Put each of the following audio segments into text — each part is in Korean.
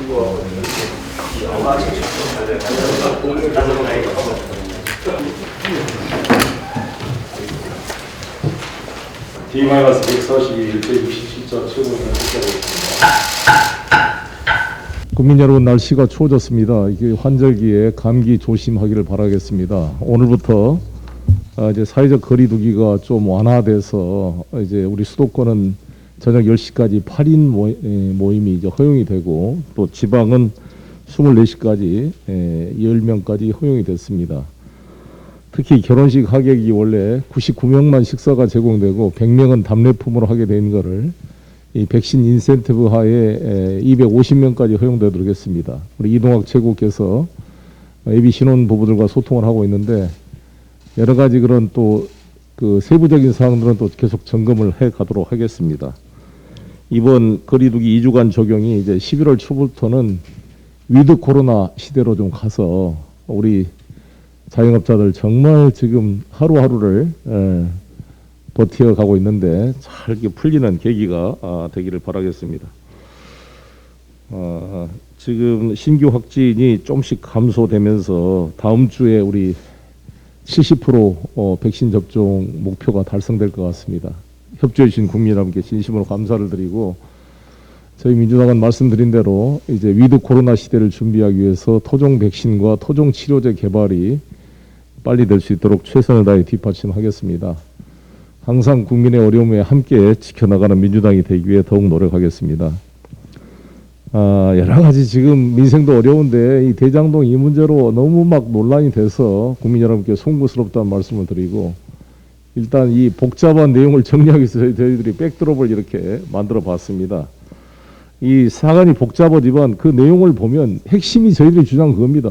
D-142일 제67자 최고위원 투표하겠습니다. 국민 여러분, 날씨가 추워졌습니다. 이게 환절기에 감기 조심하기를 바라겠습니다. 오늘부터 이제 사회적 거리두기가 좀 완화돼서 이제 우리 수도권은 저녁 10시까지 8인 모임이 이제 허용이 되고, 또 지방은 24시까지 10명까지 허용이 됐습니다. 특히 결혼식 하객이 원래 99명만 식사가 제공되고 100명은 답례품으로 하게 된 거를 이 백신 인센티브 하에 250명까지 허용되도록 했습니다. 우리 이동학 최고께서 예비 신혼 부부들과 소통을 하고 있는데, 여러 가지 그런 또 그 세부적인 사항들은 또 계속 점검을 해 가도록 하겠습니다. 이번 거리두기 2주간 적용이 이제 11월 초부터는 위드 코로나 시대로 좀 가서 우리 자영업자들 정말 지금 하루하루를 버텨가고 있는데 잘 이렇게 풀리는 계기가 되기를 바라겠습니다. 지금 신규 확진이 조금씩 감소되면서 다음 주에 우리 70% 백신 접종 목표가 달성될 것 같습니다. 협조해 주신 국민 여러분께 진심으로 감사를 드리고, 저희 민주당은 말씀드린 대로 이제 위드 코로나 시대를 준비하기 위해서 토종 백신과 토종 치료제 개발이 빨리 될 수 있도록 최선을 다해 뒷받침하겠습니다. 항상 국민의 어려움에 함께 지켜나가는 민주당이 되기 위해 더욱 노력하겠습니다. 여러 가지 지금 민생도 어려운데 이 대장동 이 문제로 너무 막 논란이 돼서 국민 여러분께 송구스럽다는 말씀을 드리고, 일단 이 복잡한 내용을 정리하기 위해서 저희들이 백드롭을 이렇게 만들어 봤습니다. 이 사안이 복잡하지만 그 내용을 보면 핵심이 저희들이 주장한 그겁니다.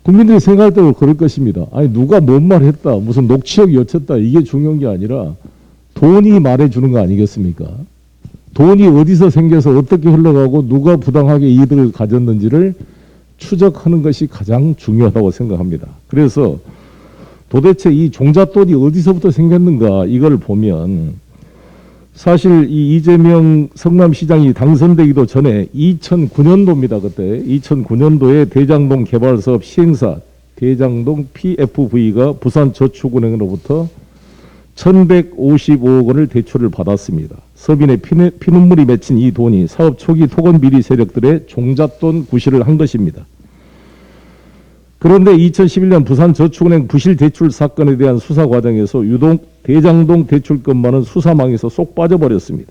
국민들이 생각할 때도 그럴 것입니다. 아니, 누가 뭔 말 했다, 무슨 녹취록이 어쨌다, 이게 중요한 게 아니라 돈이 말해주는 거 아니겠습니까? 돈이 어디서 생겨서 어떻게 흘러가고 누가 부당하게 이득을 가졌는지를 추적하는 것이 가장 중요하다고 생각합니다. 그래서 도대체 이 종잣돈이 어디서부터 생겼는가, 이걸 보면 사실 이 이재명 성남시장이 당선되기도 전에 2009년도입니다. 그때 2009년도에 대장동 개발사업 시행사 대장동 PFV가 부산저축은행으로부터 1155억 원을 대출을 받았습니다. 서민의 피눈물이 맺힌 이 돈이 사업 초기 토건 비리 세력들의 종잣돈 구실을 한 것입니다. 그런데 2011년 부산저축은행 부실 대출 사건에 대한 수사 과정에서 유독 대장동 대출건만은 수사망에서 쏙 빠져버렸습니다.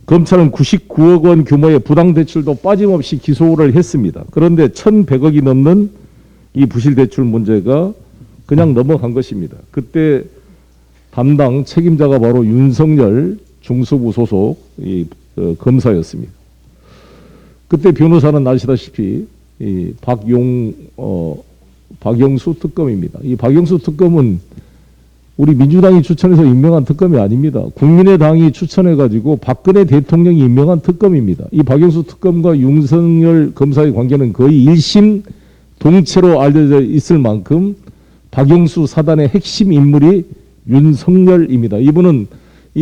검찰은 99억 원 규모의 부당 대출도 빠짐없이 기소를 했습니다. 그런데 1,100억이 넘는 이 부실 대출 문제가 그냥 넘어간 것입니다. 그때 담당 책임자가 바로 윤석열 중수부 소속 검사였습니다. 그때 변호사는 아시다시피 이 박영수 특검입니다. 이 박영수 특검은 우리 민주당이 추천해서 임명한 특검이 아닙니다. 국민의당이 추천해가지고 박근혜 대통령이 임명한 특검입니다. 이 박영수 특검과 윤석열 검사의 관계는 거의 일심 동체로 알려져 있을 만큼 박영수 사단의 핵심 인물이 윤석열입니다. 이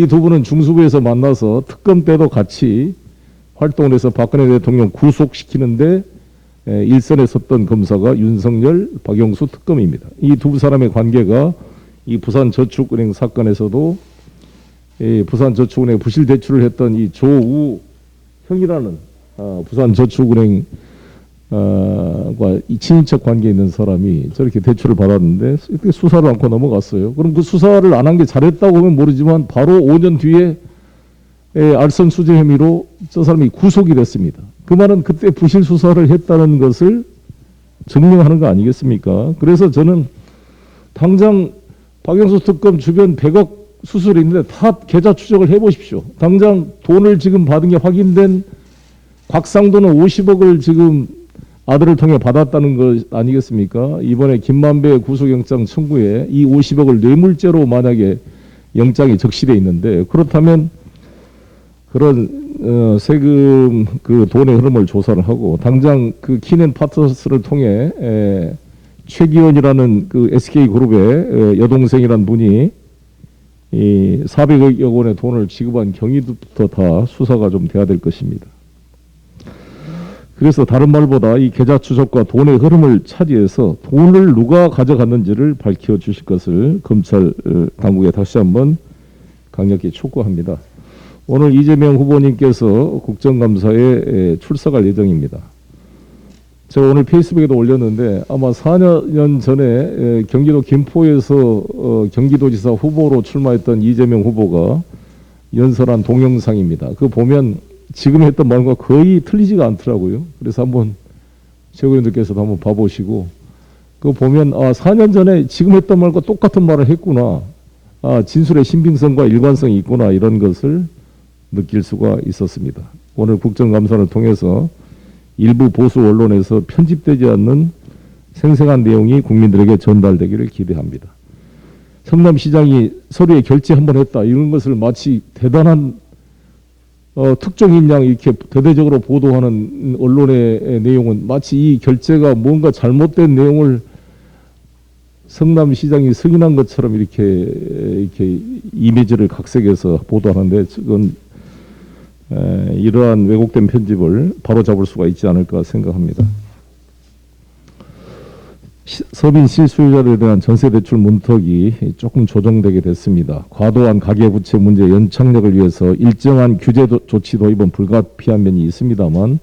두 분은 중수부에서 만나서 특검 때도 같이 활동을 해서 박근혜 대통령 구속시키는데 일선에 섰던 검사가 윤석열, 박영수 특검입니다. 이 두 사람의 관계가 이 부산저축은행 사건에서도 부산저축은행 부실 대출을 했던 이 조우형이라는 부산저축은행 과 이 친인척 관계에 있는 사람이 저렇게 대출을 받았는데 수사를 않고 넘어갔어요. 그럼 그 수사를 안 한 게 잘했다고 하면 모르지만 바로 5년 뒤에 알선수재 혐의로 저 사람이 구속이 됐습니다. 그 말은 그때 부실 수사를 했다는 것을 증명하는 거 아니겠습니까? 그래서 저는 당장 박영수 특검 주변 100억 수수료 있는데 다 계좌 추적을 해보십시오. 당장 돈을 지금 받은 게 확인된 곽상도는 50억을 지금 아들을 통해 받았다는 것 아니겠습니까? 이번에 김만배 구속영장 청구에 이 50억을 뇌물죄로 만약에 영장이 적시되어 있는데, 그렇다면 그런 세금 그 돈의 흐름을 조사를 하고 당장 그 키넨파트너스를 통해 최기원이라는 그 SK그룹의 여동생이란 분이 이 400억 원의 돈을 지급한 경위부터 다 수사가 좀 돼야 될 것입니다. 그래서 다른 말보다 이 계좌 추적과 돈의 흐름을 차지해서 돈을 누가 가져갔는지를 밝혀주실 것을 검찰 당국에 다시 한번 강력히 촉구합니다. 오늘 이재명 후보님께서 국정감사에 출석할 예정입니다. 제가 오늘 페이스북에도 올렸는데 아마 4년 전에 경기도 김포에서 경기도지사 후보로 출마했던 이재명 후보가 연설한 동영상입니다. 그거 보면 지금 했던 말과 거의 틀리지가 않더라고요. 그래서 한번 최고위원들께서도 한번 봐보시고 그거 보면 4년 전에 지금 했던 말과 똑같은 말을 했구나. 진술의 신빙성과 일관성이 있구나 이런 것을 느낄 수가 있었습니다. 오늘 국정감사를 통해서 일부 보수 언론에서 편집되지 않는 생생한 내용이 국민들에게 전달되기를 기대합니다. 성남시장이 서류에 결제 한번 했다 이런 것을 마치 대단한 특종인 양 이렇게 대대적으로 보도하는 언론의 내용은 마치 이 결제가 뭔가 잘못된 내용을 성남시장이 승인한 것처럼 이렇게 이미지를 각색해서 보도하는데 그건 이러한 왜곡된 편집을 바로잡을 수가 있지 않을까 생각합니다. 서민 실수요자들에 대한 전세대출 문턱이 조금 조정되게 됐습니다. 과도한 가계부채 문제 연착력을 위해서 일정한 규제 조치 도입은 불가피한 면이 있습니다만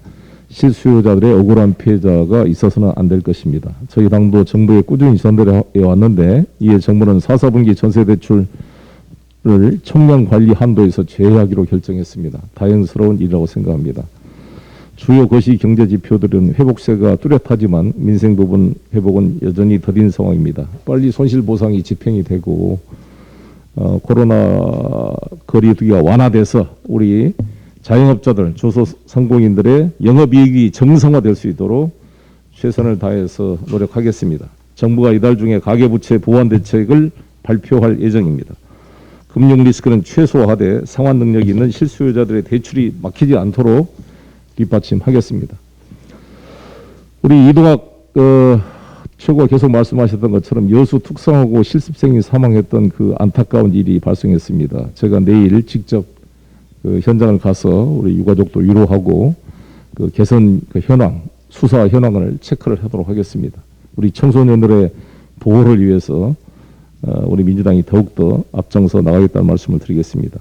실수요자들의 억울한 피해자가 있어서는 안 될 것입니다. 저희 당도 정부에 꾸준히 전달해 왔는데 이에 정부는 4, 4분기 전세대출을 청량 관리 한도에서 제외하기로 결정했습니다. 다행스러운 일이라고 생각합니다. 주요 거시 경제 지표들은 회복세가 뚜렷하지만 민생 부분 회복은 여전히 더딘 상황입니다. 빨리 손실보상이 집행이 되고 코로나 거리두기가 완화돼서 우리 자영업자들, 중소상공인들의 영업이익이 정상화될 수 있도록 최선을 다해서 노력하겠습니다. 정부가 이달 중에 가계부채 보완 대책을 발표할 예정입니다. 금융 리스크는 최소화하되 상환 능력이 있는 실수요자들의 대출이 막히지 않도록 뒷받침하겠습니다. 우리 이동학 최고가 계속 말씀하셨던 것처럼 여수 특성화고 실습생이 사망했던 그 안타까운 일이 발생했습니다. 제가 내일 직접 그 현장을 가서 우리 유가족도 위로하고 그 개선 그 현황, 수사 현황을 체크를 하도록 하겠습니다. 우리 청소년들의 보호를 위해서 우리 민주당이 더욱더 앞장서 나가겠다는 말씀을 드리겠습니다.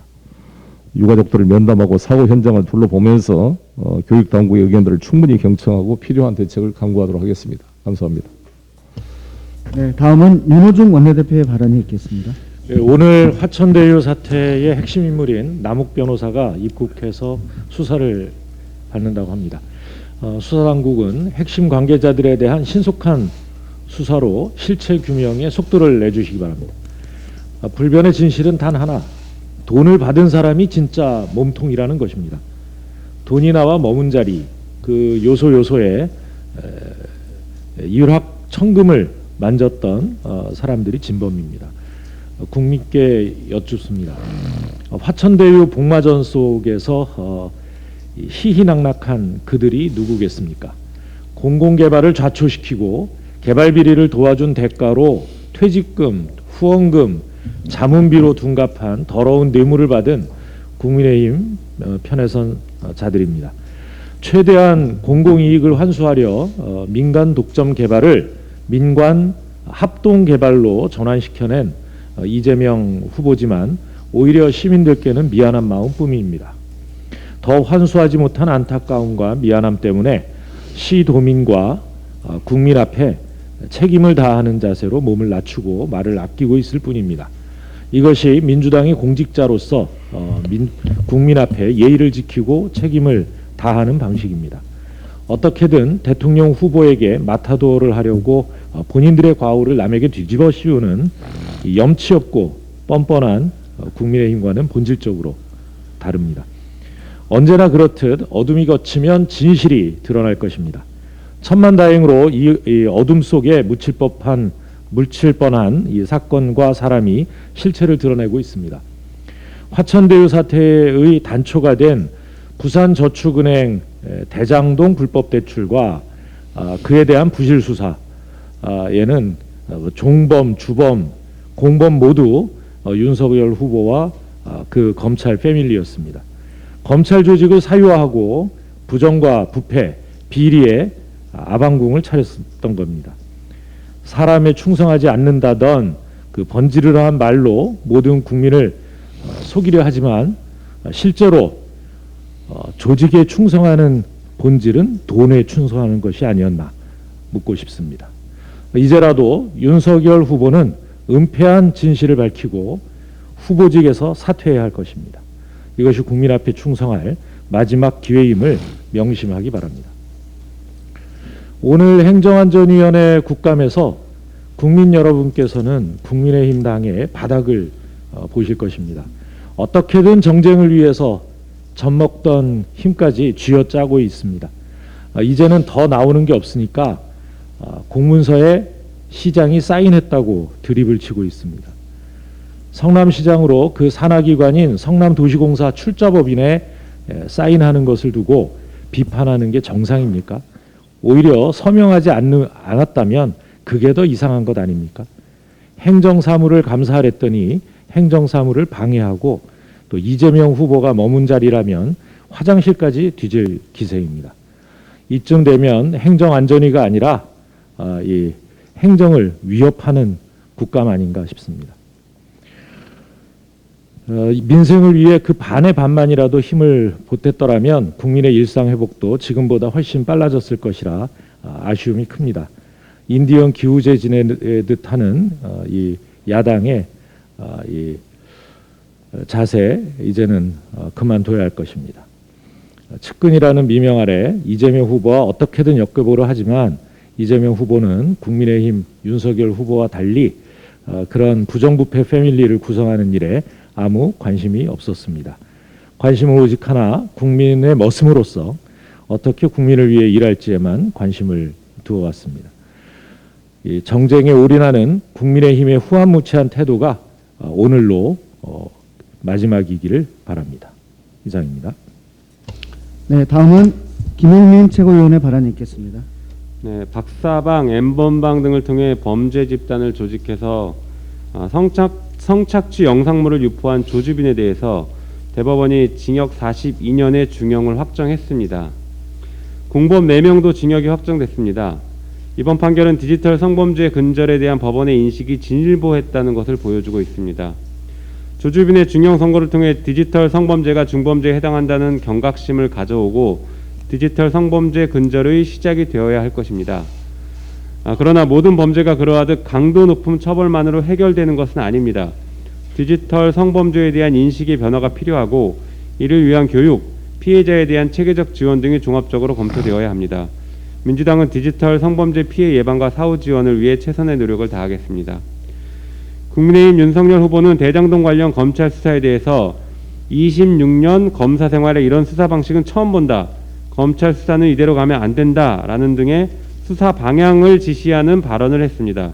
유가족들을 면담하고 사고 현장을 둘러보면서 교육당국의 의견들을 충분히 경청하고 필요한 대책을 강구하도록 하겠습니다. 감사합니다. 네, 다음은 윤호중 원내대표의 발언이 있겠습니다. 네, 오늘 화천대유 사태의 핵심 인물인 남욱 변호사가 입국해서 수사를 받는다고 합니다. 수사당국은 핵심 관계자들에 대한 신속한 수사로 실체 규명에 속도를 내주시기 바랍니다. 불변의 진실은 단 하나, 돈을 받은 사람이 진짜 몸통이라는 것입니다. 돈이 나와 머문 자리, 그 요소요소에 일확천금을 만졌던 사람들이 진범입니다. 국민께 여쭙습니다. 화천대유 복마전 속에서 희희낙낙한 그들이 누구겠습니까? 공공개발을 좌초시키고 개발 비리를 도와준 대가로 퇴직금, 후원금, 자문비로 둔갑한 더러운 뇌물을 받은 국민의힘 편에 선 자들입니다. 최대한 공공이익을 환수하려 민간 독점 개발을 민관 합동 개발로 전환시켜낸 이재명 후보지만 오히려 시민들께는 미안한 마음뿐입니다. 더 환수하지 못한 안타까움과 미안함 때문에 시도민과 국민 앞에 책임을 다하는 자세로 몸을 낮추고 말을 아끼고 있을 뿐입니다. 이것이 민주당이 공직자로서 국민 앞에 예의를 지키고 책임을 다하는 방식입니다. 어떻게든 대통령 후보에게 마타도를 하려고 본인들의 과오를 남에게 뒤집어 씌우는 염치 없고 뻔뻔한 국민의힘과는 본질적으로 다릅니다. 언제나 그렇듯 어둠이 걷히면 진실이 드러날 것입니다. 천만다행으로 이 어둠 속에 묻힐 뻔한 이 사건과 사람이 실체를 드러내고 있습니다. 화천대유 사태의 단초가 된 부산저축은행 대장동 불법 대출과 그에 대한 부실 수사에는 종범, 주범, 공범 모두 윤석열 후보와 그 검찰 패밀리였습니다. 검찰 조직을 사유화하고 부정과 부패, 비리의 아방궁을 차렸던 겁니다. 사람에 충성하지 않는다던 그 번지르르한 말로 모든 국민을 속이려 하지만 실제로 조직에 충성하는 본질은 돈에 충성하는 것이 아니었나 묻고 싶습니다. 이제라도 윤석열 후보는 은폐한 진실을 밝히고 후보직에서 사퇴해야 할 것입니다. 이것이 국민 앞에 충성할 마지막 기회임을 명심하기 바랍니다. 오늘 행정안전위원회 국감에서 국민 여러분께서는 국민의힘 당의 바닥을 보실 것입니다. 어떻게든 정쟁을 위해서 젖먹던 힘까지 쥐어짜고 있습니다. 이제는 더 나오는 게 없으니까 공문서에 시장이 사인했다고 드립을 치고 있습니다. 성남시장으로 그 산하기관인 성남도시공사 출자법인에 사인하는 것을 두고 비판하는 게 정상입니까? 오히려 서명하지 않았다면 그게 더 이상한 것 아닙니까? 행정사무를 감사하랬더니 행정사무를 방해하고 또 이재명 후보가 머문 자리라면 화장실까지 뒤질 기세입니다. 이쯤 되면 행정안전위가 아니라 이 행정을 위협하는 국감 아닌가 싶습니다. 민생을 위해 그 반의 반만이라도 힘을 보탰더라면 국민의 일상 회복도 지금보다 훨씬 빨라졌을 것이라 아쉬움이 큽니다. 인디언 기우제 지내듯 하는 이 야당의 이 자세 이제는 그만둬야 할 것입니다. 측근이라는 미명 아래 이재명 후보와 어떻게든 엮여보려 하지만 이재명 후보는 국민의힘 윤석열 후보와 달리 그런 부정부패 패밀리를 구성하는 일에 아무 관심이 없었습니다. 관심은 오직 하나, 국민의 머슴으로서 어떻게 국민을 위해 일할지에만 관심을 두어왔습니다. 이 정쟁에 올인하는 국민의힘의 후한무치한 태도가 오늘로 마지막이기를 바랍니다. 이상입니다. 네, 다음은 김용민 최고위원의 발언이 있겠습니다. 네, 박사방, N번방 등을 통해 범죄 집단을 조직해서 성착취 영상물을 유포한 조주빈에 대해서 대법원이 징역 42년의 중형을 확정했습니다. 공범 4명도 징역이 확정됐습니다. 이번 판결은 디지털 성범죄 근절에 대한 법원의 인식이 진일보했다는 것을 보여주고 있습니다. 조주빈의 중형 선고를 통해 디지털 성범죄가 중범죄에 해당한다는 경각심을 가져오고 디지털 성범죄 근절의 시작이 되어야 할 것입니다. 그러나 모든 범죄가 그러하듯 강도 높은 처벌만으로 해결되는 것은 아닙니다. 디지털 성범죄에 대한 인식의 변화가 필요하고 이를 위한 교육, 피해자에 대한 체계적 지원 등이 종합적으로 검토되어야 합니다. 민주당은 디지털 성범죄 피해 예방과 사후 지원을 위해 최선의 노력을 다하겠습니다. 국민의힘 윤석열 후보는 대장동 관련 검찰 수사에 대해서 26년 검사 생활에 이런 수사 방식은 처음 본다. 검찰 수사는 이대로 가면 안 된다라는 등의 수사 방향을 지시하는 발언을 했습니다.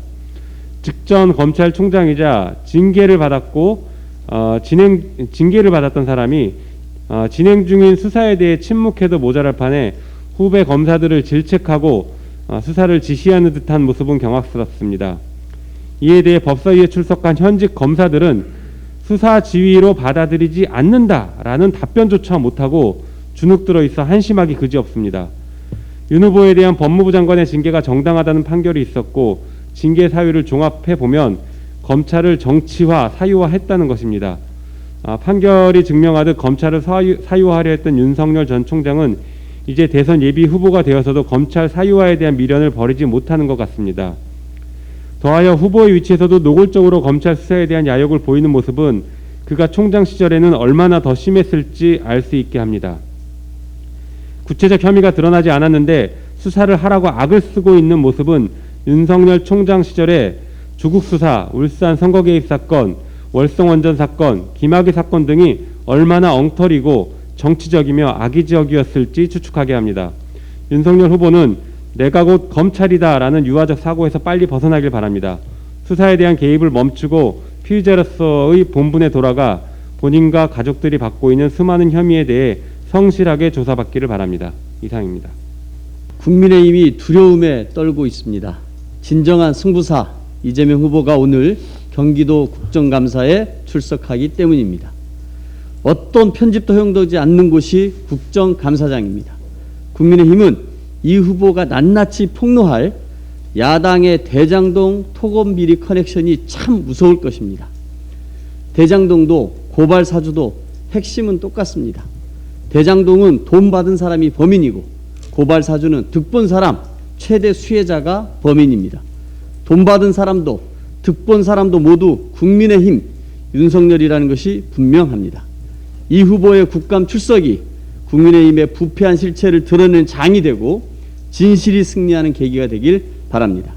직전 검찰총장이자 징계를 받았고 징계를 받았던 사람이 진행 중인 수사에 대해 침묵해도 모자랄 판에 후배 검사들을 질책하고 수사를 지시하는 듯한 모습은 경악스럽습니다. 이에 대해 법사위에 출석한 현직 검사들은 수사 지휘로 받아들이지 않는다라는 답변조차 못하고 주눅들어 있어 한심하기 그지없습니다. 윤 후보에 대한 법무부 장관의 징계가 정당하다는 판결이 있었고 징계 사유를 종합해보면 검찰을 정치화, 사유화했다는 것입니다. 판결이 증명하듯 검찰을 사유화하려 했던 윤석열 전 총장은 이제 대선 예비 후보가 되어서도 검찰 사유화에 대한 미련을 버리지 못하는 것 같습니다. 더하여 후보의 위치에서도 노골적으로 검찰 수사에 대한 야욕을 보이는 모습은 그가 총장 시절에는 얼마나 더 심했을지 알 수 있게 합니다. 구체적 혐의가 드러나지 않았는데 수사를 하라고 악을 쓰고 있는 모습은 윤석열 총장 시절에 조국 수사, 울산 선거 개입 사건, 월성원전 사건, 김학의 사건 등이 얼마나 엉터리고 정치적이며 악의적이었을지 추측하게 합니다. 윤석열 후보는 내가 곧 검찰이다라는 유화적 사고에서 빨리 벗어나길 바랍니다. 수사에 대한 개입을 멈추고 피의자로서의 본분에 돌아가 본인과 가족들이 받고 있는 수많은 혐의에 대해 성실하게 조사받기를 바랍니다. 이상입니다. 국민의힘이 두려움에 떨고 있습니다. 진정한 승부사 이재명 후보가 오늘 경기도 국정감사에 출석하기 때문입니다. 어떤 편집도 허용되지 않는 곳이 국정감사장입니다. 국민의힘은 이 후보가 낱낱이 폭로할 야당의 대장동 토건비리 커넥션이 참 무서울 것입니다. 대장동도 고발 사주도 핵심은 똑같습니다. 대장동은 돈 받은 사람이 범인이고 고발 사주는 득본 사람, 최대 수혜자가 범인입니다. 돈 받은 사람도 득본 사람도 모두 국민의힘 윤석열이라는 것이 분명합니다. 이 후보의 국감 출석이 국민의힘의 부패한 실체를 드러낸 장이 되고 진실이 승리하는 계기가 되길 바랍니다.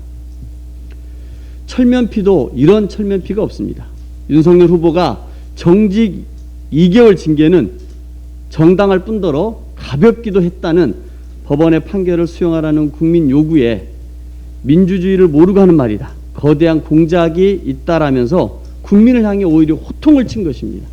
철면피도 이런 철면피가 없습니다. 윤석열 후보가 정직 2개월 징계는 정당할 뿐더러 가볍기도 했다는 법원의 판결을 수용하라는 국민 요구에 민주주의를 모르고 하는 말이다, 거대한 공작이 있다라면서 국민을 향해 오히려 호통을 친 것입니다.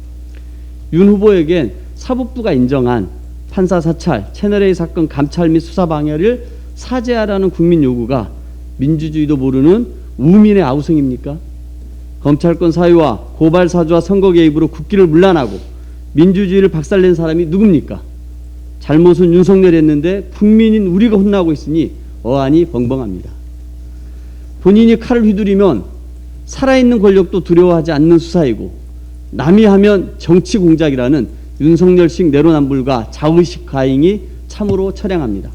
윤 후보에겐 사법부가 인정한 판사 사찰, 채널A 사건 감찰 및 수사 방해를 사죄하라는 국민 요구가 민주주의도 모르는 우민의 아우성입니까? 검찰권 사유와 고발 사주와 선거 개입으로 국기를 문란하고 민주주의를 박살낸 사람이 누굽니까? 잘못은 윤석열이 했는데 국민인 우리가 혼나고 있으니 어안이 벙벙합니다. 본인이 칼을 휘두르면 살아있는 권력도 두려워하지 않는 수사이고 남이 하면 정치 공작이라는 윤석열식 내로남불과 자의식 과잉이 참으로 처량합니다.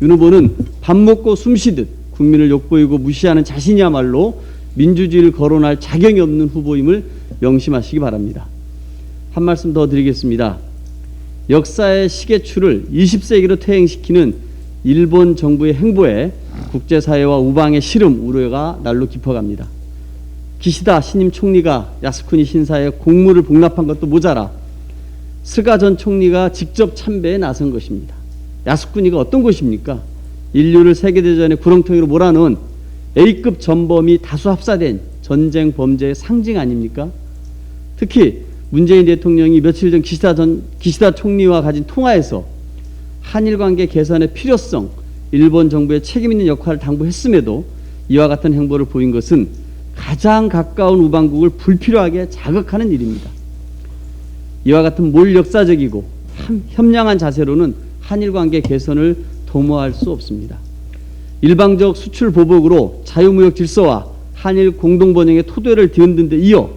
윤 후보는 밥 먹고 숨 쉬듯 국민을 욕보이고 무시하는 자신이야말로 민주주의를 거론할 자격이 없는 후보임을 명심하시기 바랍니다. 한 말씀 더 드리겠습니다. 역사의 시계추를 20세기로 퇴행시키는 일본 정부의 행보에 국제사회와 우방의 시름, 우려가 날로 깊어갑니다. 기시다 신임 총리가 야스쿠니 신사에 공물을 복납한 것도 모자라 스가 전 총리가 직접 참배에 나선 것입니다. 야스쿠니가 어떤 곳입니까? 인류를 세계대전의 구렁텅이로 몰아넣은 A급 전범이 다수 합사된 전쟁 범죄의 상징 아닙니까? 특히 문재인 대통령이 며칠 전 기시다 총리와 가진 통화에서 한일 관계 개선의 필요성, 일본 정부의 책임 있는 역할을 당부했음에도 이와 같은 행보를 보인 것은 가장 가까운 우방국을 불필요하게 자극하는 일입니다. 이와 같은 몰역사적이고 협량한 자세로는 한일 관계 개선을 도모할 수 없습니다. 일방적 수출 보복으로 자유무역 질서와 한일 공동번영의 토대를 뒤흔든 데 이어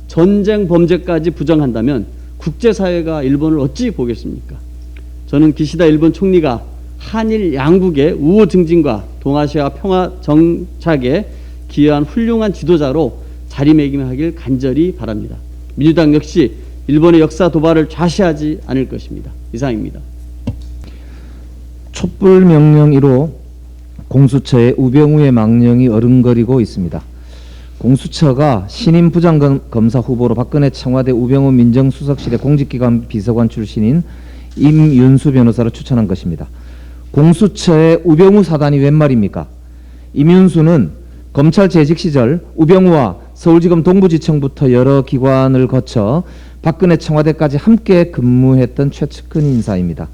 전쟁 범죄까지 부정한다면 국제사회가 일본을 어찌 보겠습니까? 저는 기시다 일본 총리가 한일 양국의 우호 증진과 동아시아 평화 정착에 기여한 훌륭한 지도자로 자리매김하길 간절히 바랍니다. 민주당 역시 일본의 역사 도발을 좌시하지 않을 것입니다. 이상입니다. 촛불 명령 1호 공수처의 우병우의 망령이 어른거리고 있습니다. 공수처가 신임 부장검사 후보로 박근혜 청와대 우병우 민정수석실의 공직기관 비서관 출신인 임윤수 변호사를 추천한 것입니다. 공수처의 우병우 사단이 웬 말입니까? 임윤수는 검찰 재직 시절 우병우와 서울지검 동부지청부터 여러 기관을 거쳐 박근혜 청와대까지 함께 근무했던 최측근 인사입니다.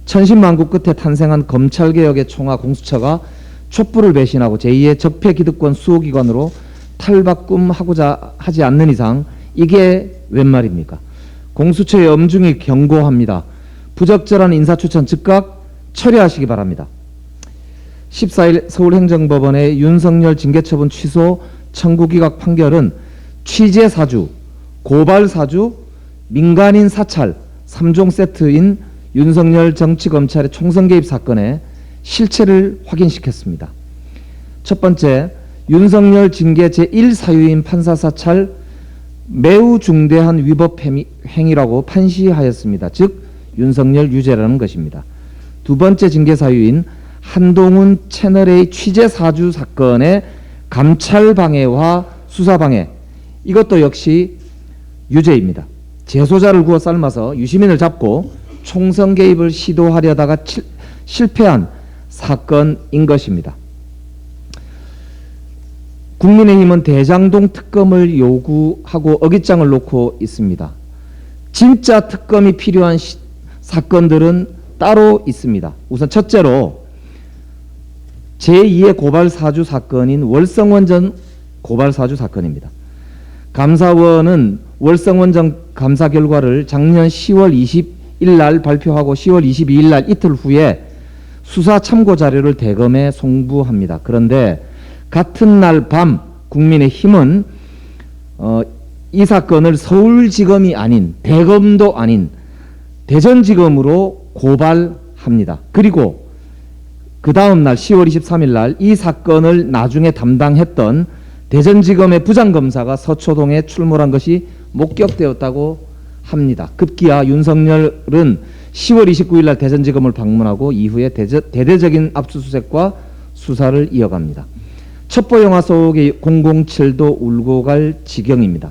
천신만고 끝에 탄생한 검찰개혁의 총화 공수처가 촛불을 배신하고 제2의 적폐기득권 수호기관으로 탈바꿈하고자 하지 않는 이상 이게 웬 말입니까? 공수처의 엄중히 경고합니다. 부적절한 인사추천 즉각 처리하시기 바랍니다. 14일 서울행정법원의 윤석열 징계처분 취소 청구기각 판결은 취재사주, 고발사주, 민간인 사찰 3종 세트인 윤석열 정치검찰의 총선 개입 사건의 실체를 확인시켰습니다. 첫 번째, 윤석열 징계 제1사유인 판사사찰 매우 중대한 위법 행위라고 판시하였습니다. 즉 윤석열 유죄라는 것입니다. 두 번째 징계 사유인 한동훈 채널A 취재사주 사건의 감찰방해와 수사방해, 이것도 역시 유죄입니다. 재소자를 구워 삶아서 유시민을 잡고 총선 개입을 시도하려다가 실패한 사건인 것입니다. 국민의힘은 대장동 특검을 요구하고 어깃장을 놓고 있습니다. 진짜 특검이 필요한 사건들은 따로 있습니다. 우선 첫째로 제2의 고발사주 사건인 월성원 전 고발사주 사건입니다. 감사원은 월성원 전 감사 결과를 작년 10월 20일 날 발표하고 10월 22일 날 이틀 후에 수사 참고 자료를 대검에 송부합니다. 그런데 같은 날 밤 국민의힘은 이 사건을 서울지검이 아닌 대검도 아닌 대전지검으로 고발합니다. 그리고 그 다음 날 10월 23일 날 이 사건을 나중에 담당했던 대전지검의 부장검사가 서초동에 출몰한 것이 목격되었다고 합니다. 급기야 윤석열은 10월 29일 날 대전지검을 방문하고 이후에 대대적인 압수수색과 수사를 이어갑니다. 첩보영화 속의 007도 울고 갈 지경입니다.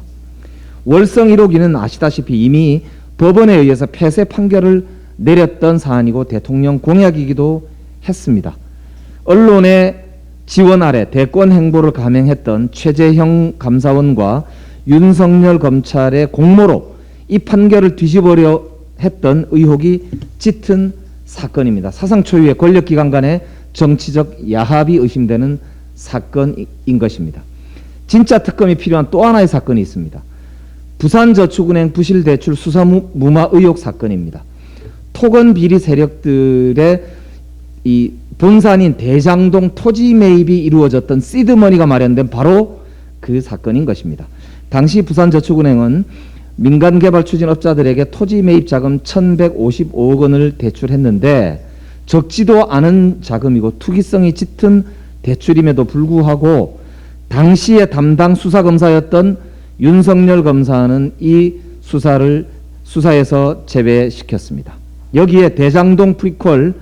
월성 1호기는 아시다시피 이미 법원에 의해서 폐쇄 판결을 내렸던 사안이고 대통령 공약이기도 했습니다. 언론의 지원 아래 대권 행보를 감행했던 최재형 감사원과 윤석열 검찰의 공모로 이 판결을 뒤집으려 했던 의혹이 짙은 사건입니다. 사상 초유의 권력기관 간의 정치적 야합이 의심되는 사건인 것입니다. 진짜 특검이 필요한 또 하나의 사건이 있습니다. 부산저축은행 부실대출 수사무마 의혹 사건입니다. 토건 비리 세력들의 이 본산인 대장동 토지 매입이 이루어졌던 시드머니가 마련된 바로 그 사건인 것입니다. 당시 부산저축은행은 민간개발 추진업자들에게 토지 매입 자금 1,155억 원을 대출했는데 적지도 않은 자금이고 투기성이 짙은 대출임에도 불구하고 당시의 담당 수사검사였던 윤석열 검사는 이 수사에서 제외시켰습니다. 여기에 대장동 프리퀄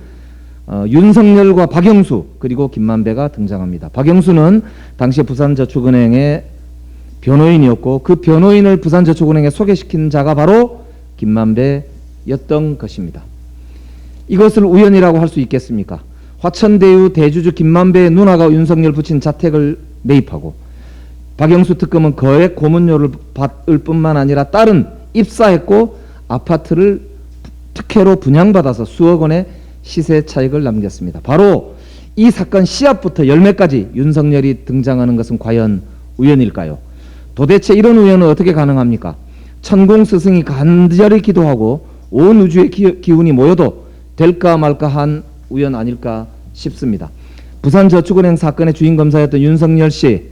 윤석열과 박영수 그리고 김만배가 등장합니다. 박영수는 당시 부산저축은행의 변호인이었고 그 변호인을 부산저축은행에 소개시킨 자가 바로 김만배였던 것입니다. 이것을 우연이라고 할 수 있겠습니까? 화천대유 대주주 김만배의 누나가 윤석열 부친 자택을 매입하고 박영수 특검은 거액 고문료를 받을 뿐만 아니라 딸은 입사했고 아파트를 특혜로 분양받아서 수억 원의 시세 차익을 남겼습니다. 바로 이 사건 씨앗부터 열매까지 윤석열이 등장하는 것은 과연 우연일까요? 도대체 이런 우연은 어떻게 가능합니까? 천공스승이 간절히 기도하고 온 우주의 기운이 모여도 될까 말까 한 우연 아닐까 싶습니다. 부산저축은행 사건의 주인검사였던 윤석열 씨,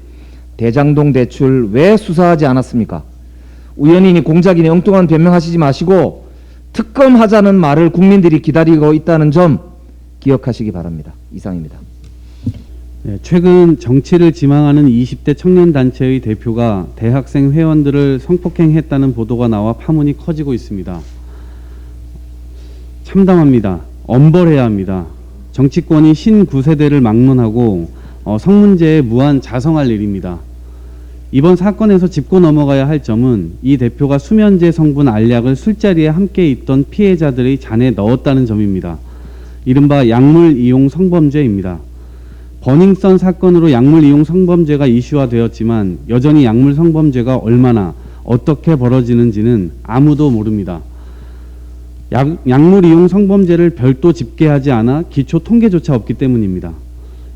대장동 대출 왜 수사하지 않았습니까? 우연이니 공작이니 엉뚱한 변명하시지 마시고 특검하자는 말을 국민들이 기다리고 있다는 점 기억하시기 바랍니다. 이상입니다. 네, 최근 정치를 지망하는 20대 청년단체의 대표가 대학생 회원들을 성폭행했다는 보도가 나와 파문이 커지고 있습니다. 참담합니다. 엄벌해야 합니다. 정치권이 신구세대를 막론하고 성문제에 무한 자성할 일입니다. 이번 사건에서 짚고 넘어가야 할 점은 이 대표가 수면제 성분 알약을 술자리에 함께 있던 피해자들의 잔에 넣었다는 점입니다. 이른바 약물 이용 성범죄입니다. 버닝썬 사건으로 약물 이용 성범죄가 이슈화되었지만 여전히 약물 성범죄가 얼마나 어떻게 벌어지는지는 아무도 모릅니다. 약물 이용 성범죄를 별도 집계하지 않아 기초 통계조차 없기 때문입니다.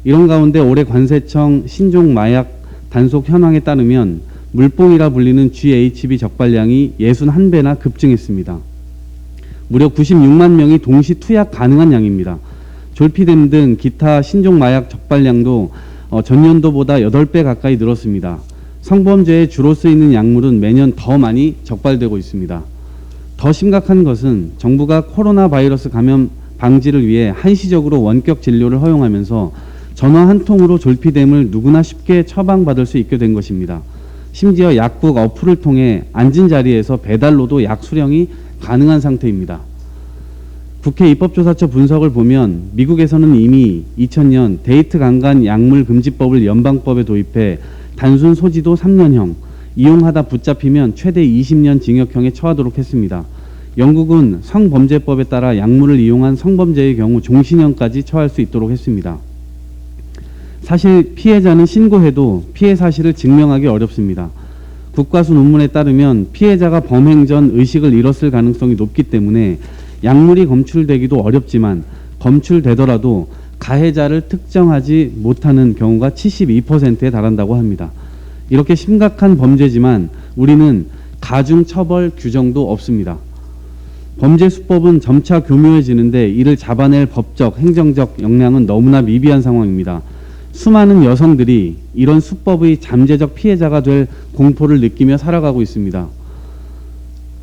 이런 가운데 올해 관세청 신종 마약 단속 현황에 따르면 물뽕이라 불리는 GHB 적발량이 61배나 급증했습니다. 무려 96만 명이 동시 투약 가능한 양입니다. 졸피뎀 등 기타 신종 마약 적발량도 전년도보다 8배 가까이 늘었습니다. 성범죄에 주로 쓰이는 약물은 매년 더 많이 적발되고 있습니다. 더 심각한 것은 정부가 코로나 바이러스 감염 방지를 위해 한시적으로 원격 진료를 허용하면서 전화 한 통으로 졸피뎀을 누구나 쉽게 처방받을 수 있게 된 것입니다. 심지어 약국 어플을 통해 앉은 자리에서 배달로도 약 수령이 가능한 상태입니다. 국회 입법조사처 분석을 보면 미국에서는 이미 2000년 데이트 강간 약물 금지법을 연방법에 도입해 단순 소지도 3년형, 이용하다 붙잡히면 최대 20년 징역형에 처하도록 했습니다. 영국은 성범죄법에 따라 약물을 이용한 성범죄의 경우 종신형까지 처할 수 있도록 했습니다. 사실 피해자는 신고해도 피해 사실을 증명하기 어렵습니다. 국과수 논문에 따르면 피해자가 범행 전 의식을 잃었을 가능성이 높기 때문에 약물이 검출되기도 어렵지만 검출되더라도 가해자를 특정하지 못하는 경우가 72%에 달한다고 합니다. 이렇게 심각한 범죄지만 우리는 가중처벌 규정도 없습니다. 범죄 수법은 점차 교묘해지는데 이를 잡아낼 법적, 행정적 역량은 너무나 미비한 상황입니다. 수많은 여성들이 이런 수법의 잠재적 피해자가 될 공포를 느끼며 살아가고 있습니다.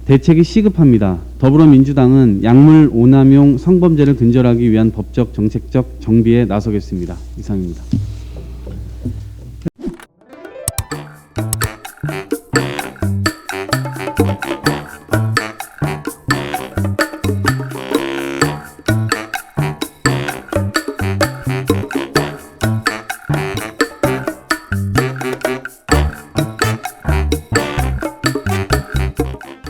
대책이 시급합니다. 더불어민주당은 약물 오남용 성범죄를 근절하기 위한 법적 정책적 정비에 나서겠습니다. 이상입니다.